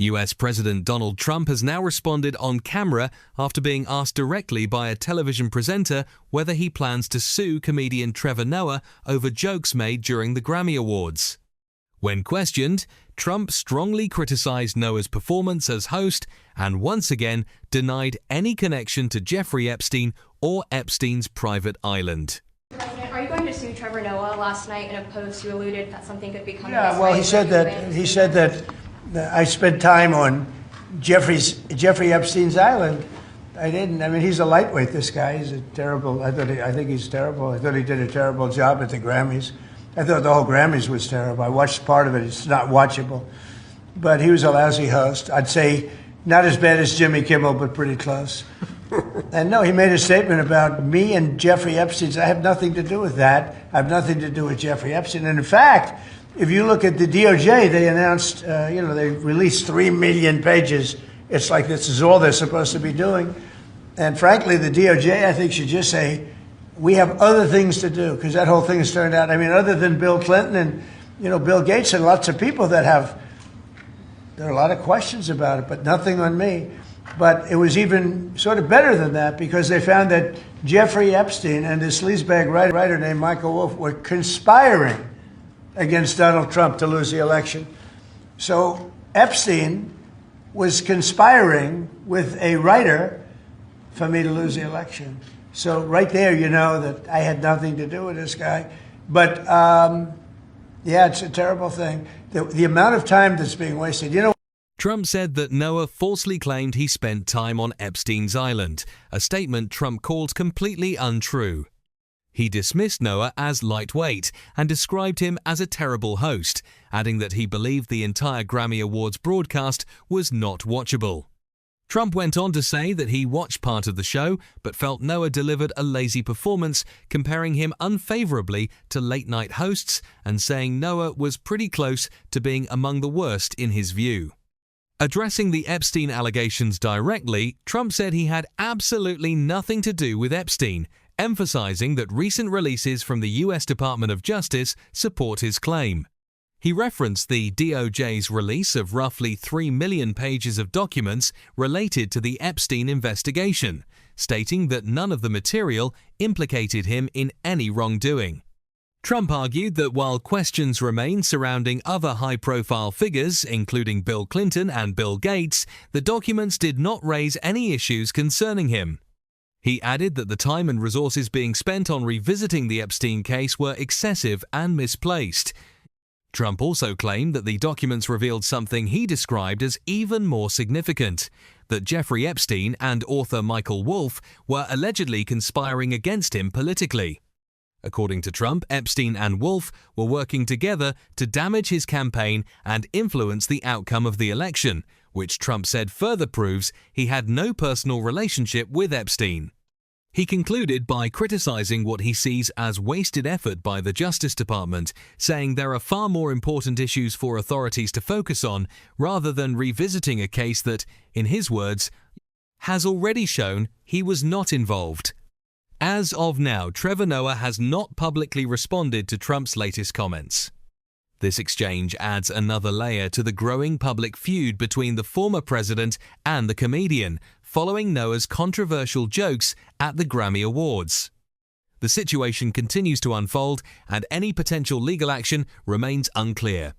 US President Donald Trump has now responded on camera after being asked directly by a television presenter whether he plans to sue comedian Trevor Noah over jokes made during the Grammy Awards. When questioned, Trump strongly criticized Noah's performance as host and once again denied any connection to Jeffrey Epstein or Epstein's private island. President, are you going to sue Trevor Noah? Last night in a post you alluded that something could become he said that I spent time on Jeffrey Epstein's island. I didn't. I mean, he's a lightweight, this guy. He's a terrible, I think he's terrible. I thought he did a terrible job at the Grammys. I thought the whole Grammys was terrible. I watched part of it. It's not watchable. But he was a lousy host. I'd say not as bad as Jimmy Kimmel, but pretty close. And no, he made a statement about me and Jeffrey Epstein. I have nothing to do with that. I have nothing to do with Jeffrey Epstein. And in fact, if you look at the DOJ, they announced, they released 3 million pages. It's like this is all they're supposed to be doing. And frankly, the DOJ, I think, should just say, we have other things to do, because that whole thing has turned out, I mean, other than Bill Clinton and, Bill Gates and lots of people there are a lot of questions about it, but nothing on me. But it was even sort of better than that, because they found that Jeffrey Epstein and this sleazebag writer named Michael Wolff were conspiring against Donald Trump to lose the election. So Epstein was conspiring with a writer for me to lose the election. So right there, you know that I had nothing to do with this guy. But it's a terrible thing. The amount of time that's being wasted. Trump said that Noah falsely claimed he spent time on Epstein's island, a statement Trump called completely untrue. He dismissed Noah as lightweight and described him as a terrible host, adding that he believed the entire Grammy Awards broadcast was not watchable. Trump went on to say that he watched part of the show but felt Noah delivered a lazy performance, comparing him unfavorably to late-night hosts and saying Noah was pretty close to being among the worst in his view. Addressing the Epstein allegations directly, Trump said he had absolutely nothing to do with Epstein, emphasizing that recent releases from the US Department of Justice support his claim. He referenced the DOJ's release of roughly 3 million pages of documents related to the Epstein investigation, stating that none of the material implicated him in any wrongdoing. Trump argued that while questions remain surrounding other high-profile figures, including Bill Clinton and Bill Gates, the documents did not raise any issues concerning him. He added that the time and resources being spent on revisiting the Epstein case were excessive and misplaced. Trump also claimed that the documents revealed something he described as even more significant, that Jeffrey Epstein and author Michael Wolff were allegedly conspiring against him politically. According to Trump, Epstein and Wolff were working together to damage his campaign and influence the outcome of the election, which Trump said further proves he had no personal relationship with Epstein. He concluded by criticizing what he sees as wasted effort by the Justice Department, saying there are far more important issues for authorities to focus on rather than revisiting a case that, in his words, has already shown he was not involved. As of now, Trevor Noah has not publicly responded to Trump's latest comments. This exchange adds another layer to the growing public feud between the former president and the comedian, following Noah's controversial jokes at the Grammy Awards. The situation continues to unfold, and any potential legal action remains unclear.